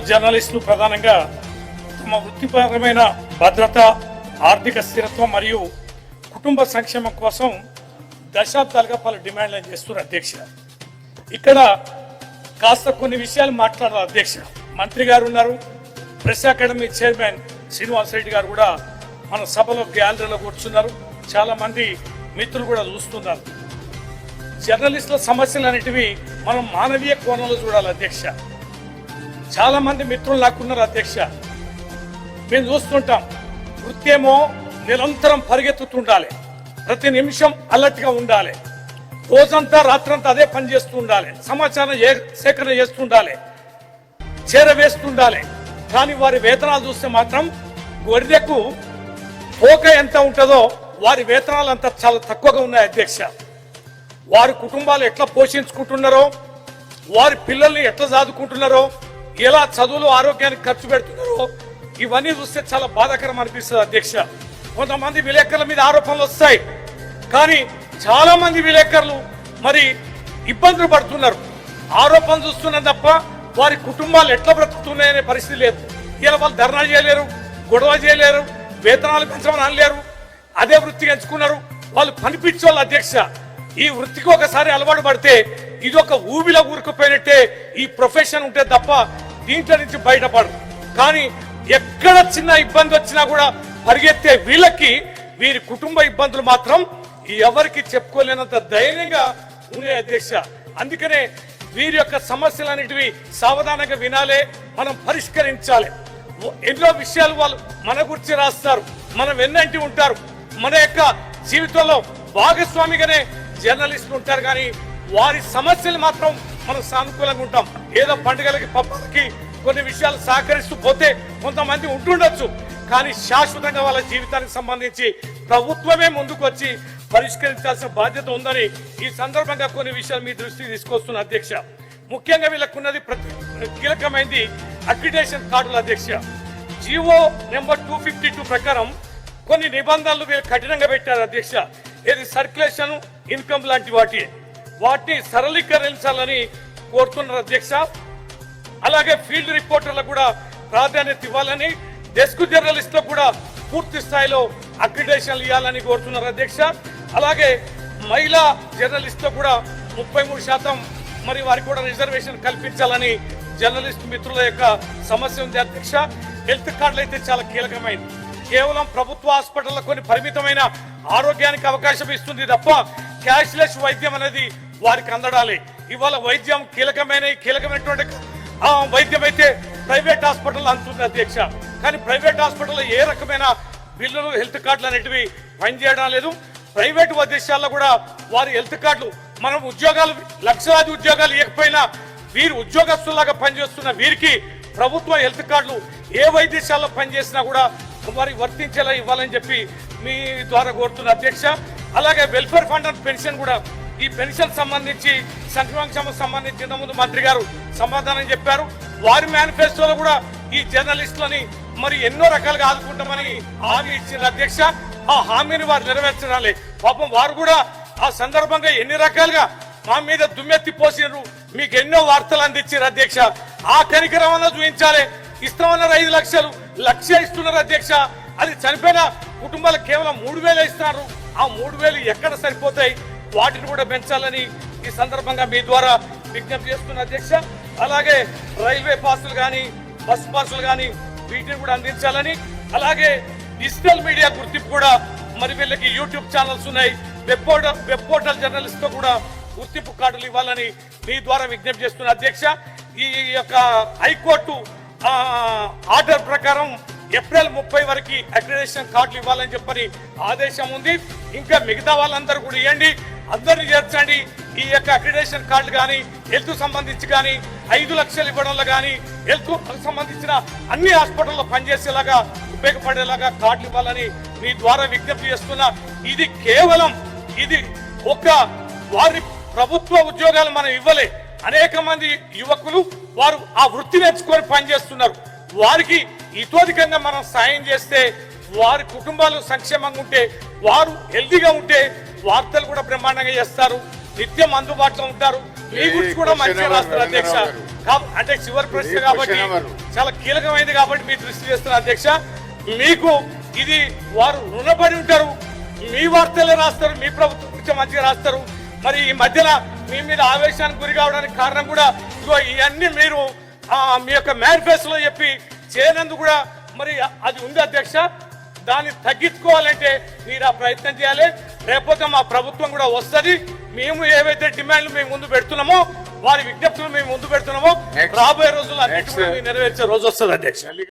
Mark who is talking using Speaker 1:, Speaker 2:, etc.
Speaker 1: జర్నలిస్టులు ప్రధానంగా తమ వృత్తిపరమైన భద్రత, ఆర్థిక స్థిరత్వం మరియు కుటుంబ సంక్షేమం కోసం దశాబ్దాలుగా పలు డిమాండ్లను చేస్తున్నారు అధ్యక్ష. ఇక్కడ కాస్త కొన్ని విషయాలు మాట్లాడారు అధ్యక్ష. మంత్రి గారు ఉన్నారు, press academy chairman Srinivas Reddy గారు కూడా మన సభలో గ్యాలరీలో కూర్చున్నారు. చాలా మంది మిత్రులు కూడా చూస్తున్నారు. జర్నలిస్టుల సమస్యలు అనేటివి మనం మానవీయ కోణంలో చూడాలి అధ్యక్ష. చాలా మంది మిత్రులు నాకున్నారు అధ్యక్ష. మేము చూస్తుంటాం, వృత్తి ఏమో నిరంతరం పరిగెత్తుతుండాలి, ప్రతి నిమిషం అలర్ట్గా ఉండాలి, రోజంతా రాత్రంతా అదే పని చేస్తూ ఉండాలి, సమాచారం సేకరణ చేస్తుండాలి, చేరవేస్తుండాలి. కానీ వారి వేతనాలు చూస్తే మాత్రం గొర్రెకు పోక ఎంత ఉంటుందో వారి వేతనాలు అంతా చాలా తక్కువగా ఉన్నాయి అధ్యక్ష. వారి కుటుంబాలు ఎట్లా పోషించుకుంటున్నారో, వారి పిల్లల్ని ఎట్లా చదువుకుంటున్నారో, ఎలా చదువులు ఆరోగ్యానికి ఖర్చు పెడుతున్నారో ఇవన్నీ చూస్తే చాలా బాధాకరం అనిపిస్తుంది అధ్యక్ష. కొంతమంది విలేకరుల మీద ఆరోపణలు వస్తాయి, కానీ చాలా మంది విలేకరులు మరి ఇబ్బందులు పడుతున్నారు. ఆరోపణలు చూస్తున్నారు తప్ప వారి కుటుంబాలు ఎట్లా బ్రతుకుతున్నాయనే పరిస్థితి లేదు. ఇలా వాళ్ళు ధర్నా చేయలేరు, గొడవ చేయలేరు, వేతనాలు పెంచమని అనలేరు, అదే వృత్తికి ఎంచుకున్నారు. వాళ్ళు పనిపించోళ్ళు అధ్యక్ష. ఈ వృత్తికి ఒకసారి అలవాటు పడితే ఇది ఒక ఊబిలో ఊరుకుపోయినట్టే ఈ ప్రొఫెషన్ ఉంటే తప్ప దీంట్లో నుంచి బయటపడరు. కానీ ఎక్కడ చిన్న ఇబ్బంది వచ్చినా కూడా పరిగెత్తే వీళ్ళకి వీరి కుటుంబ ఇబ్బందులు మాత్రం ఎవరికి చెప్పుకోలేనంత ధైర్యంగా ఉన్నాయి అధ్యక్ష. అందుకనే వీరి యొక్క సమస్యలన్నిటివి సావధానంగా వినాలే, మనం పరిష్కరించాలి. ఎన్నో విషయాలు వాళ్ళు మన గురించి రాస్తారు, మనం వెన్నంటి ఉంటారు, మన యొక్క జీవితంలో భాగస్వామిగానే జర్నలిస్టులు ఉంటారు. కానీ వారి సమస్యలు మాత్రం మనం సానుకూలంగా ఉంటాం. ఏదో పండుగలకి పబ్బలకి కొన్ని విషయాలు సహకరిస్తూ పోతే కొంతమంది ఉంటుండొచ్చు, కానీ శాశ్వతంగా వాళ్ళ జీవితానికి సంబంధించి ప్రభుత్వమే ముందుకు వచ్చి పరిష్కరించాల్సిన బాధ్యత ఉందని ఈ సందర్భంగా కొన్ని విషయాలు మీ దృష్టికి తీసుకొస్తున్న అధ్యక్ష. ముఖ్యంగా వీళ్ళకున్నది కీలకమైనది అక్రిడేషన్ కార్డుల అధ్యక్ష. జీవో నెంబర్ 252 ప్రకారం కొన్ని నిబంధనలు వీళ్ళు కఠినంగా పెట్టారు అధ్యక్ష. ఏది సర్క్యులేషన్, ఇన్కమ్ లాంటి వాటిని సరళీకరించాలని కోరుతున్నారు అధ్యక్ష. అలాగే ఫీల్డ్ రిపోర్టర్లకు కూడా ప్రాధాన్యత ఇవ్వాలని, డెస్క్ జర్నలిస్టులకు కూడా పూర్తి స్థాయిలో అక్రిడేషన్లు ఇవ్వాలని కోరుతున్నారు అధ్యక్ష. అలాగే మహిళా జర్నలిస్టులకు కూడా 33% మరి వారికి కూడా రిజర్వేషన్ కల్పించాలని జర్నలిస్ట్ మిత్రుల యొక్క సమస్య ఉంది అధ్యక్ష. హెల్త్ కార్డులు అయితే చాలా కీలకమైనది. కేవలం ప్రభుత్వ హాస్పిటల్లో కొన్ని పరిమితమైన ఆరోగ్యానికి అవకాశం ఇస్తుంది తప్ప క్యాష్లెస్ వైద్యం అనేది వారికి అందడాలి. ఇవాళ వైద్యం కీలకమైనటువంటి వైద్యం అయితే ప్రైవేట్ హాస్పిటల్ అందుతుంది అధ్యక్ష. కానీ ప్రైవేట్ హాస్పిటల్లో ఏ రకమైన బిల్లులు, హెల్త్ కార్డులు అనేటివి పనిచేయడం లేదు. ప్రైవేట్ వైద్యశాలలో కూడా వారి హెల్త్ కార్డులు, మనం ఉద్యోగాలు లక్షలాది ఉద్యోగాలు ఇవ్వకపోయినా వీరు ఉద్యోగస్తులాగా పనిచేస్తున్న వీరికి ప్రభుత్వ హెల్త్ కార్డులు ఏ వైద్యశాలలో పనిచేసినా కూడా వారికి వర్తించేలా ఇవ్వాలని చెప్పి మీ ద్వారా కోరుతున్న అధ్యక్ష. అలాగే వెల్ఫేర్ ఫండ్ అండ్ పెన్షన్ కూడా, ఈ పెన్షన్ సంబంధించి సంక్షేమం సంబంధించి ముందు మంత్రి గారు సమాధానం చెప్పారు. వారి మేనిఫెస్టోలో కూడా ఈ జర్నలిస్టులని మరి ఎన్నో రకాలుగా ఆదుకుంటామని హామీ ఇచ్చిన అధ్యక్ష. ఆ హామీని వారు నెరవేర్చాలి. పాపం వారు కూడా ఆ సందర్భంగా ఎన్ని రకాలుగా మా మీద దుమ్మెత్తి పోసినారు, మీకు ఎన్నో వార్తలు అందించారు అధ్యక్ష. ఆ కనికరమన్నా చూపించాలి. ఇస్తామన్నారు 5 లక్షలు, 1 లక్ష ఇస్తున్నారు అధ్యక్ష. అది చనిపోయిన కుటుంబాలకు కేవలం 3,000 ఇస్తున్నారు. ఆ 3,000 ఎక్కడ సరిపోతాయి? వాటిని కూడా పెంచాలని ఈ సందర్భంగా మీ ద్వారా విజ్ఞప్తి చేస్తున్న అధ్యక్ష. అలాగే రైల్వే పాసులు కానీ, బస్ పాసులు కానీ వీటిని కూడా అందించాలని, అలాగే డిజిటల్ మీడియా గుర్తింపు కూడా, మరి వీళ్ళకి యూట్యూబ్ ఛానల్స్ ఉన్నాయి, వెబ్ పోర్టల్ జర్నలిస్ట్ తో కూడా గుర్తింపు కార్డులు ఇవ్వాలని మీ ద్వారా విజ్ఞప్తి చేస్తున్న అధ్యక్ష. ఈ యొక్క హైకోర్టు ఆర్డర్ ప్రకారం ఏప్రిల్ 30 వరకు అక్రిడేషన్ కార్డులు ఇవ్వాలని చెప్పని ఆదేశం ఉంది. ఇంకా మిగతా వాళ్ళందరూ కూడా ఇవ్వండి, అందరినీ చేర్చండి. ఈ యొక్క అక్రిడేషన్ కార్డులు కానీ, హెల్త్ సంబంధించి కానీ 5 లక్షలు ఇవ్వడంలో కానీ, హెల్త్ సంబంధించిన అన్ని హాస్పిటల్లో పనిచేసేలాగా ఉపయోగపడేలాగా కార్డులు ఇవ్వాలని మీ ద్వారా విజ్ఞప్తి చేస్తున్నా. ఇది కేవలం ఒక వారి ప్రభుత్వ ఉద్యోగాలు మనం ఇవ్వలే. అనేక మంది యువకులు వారు ఆ వృత్తిని ఎంచుకొని పనిచేస్తున్నారు. వారికి ఇతోధికంగా మనం సాయం చేస్తే, వారి కుటుంబాలు సంక్షేమంగా ఉంటే, వారు హెల్తీగా ఉంటే వార్తలు కూడా బ్రహ్మాండంగా చేస్తారు, నిత్యం అందుబాటులో ఉంటారు, మీ గురించి కూడా మంచిగా రాస్తారు అధ్యక్ష. అంటే చివరి ప్రశ్న కాబట్టి చాలా కీలకమైనది కాబట్టి మీ దృష్టి చేస్తున్న అధ్యక్ష, మీకు ఇది వారు రుణపడి ఉంటారు, మీ వార్తలే రాస్తారు, మీ ప్రభుత్వం గురించి మంచిగా రాస్తారు. మరి ఈ మధ్యన మీ మీద ఆవేశానికి గురి కావడానికి కారణం కూడా ఇగో ఇవన్నీ మీరు మీ యొక్క మేనిఫెస్టోలో చెప్పి చేయనందుకు కూడా మరి అది ఉంది అధ్యక్ష. దాన్ని తగ్గించుకోవాలంటే మీరు ఆ ప్రయత్నం చేయాలి. లేకపోతే మా ప్రభుత్వం కూడా వస్తుంది. మేము ఏవైతే డిమాండ్లు మేము ముందు పెడుతున్నామో, వారి విజ్ఞప్తులు మేము ముందు పెడుతున్నామో, రాబోయే రోజుల్లో అన్నిటి కూడా నెరవేర్చే రోజు వస్తుంది అధ్యక్ష.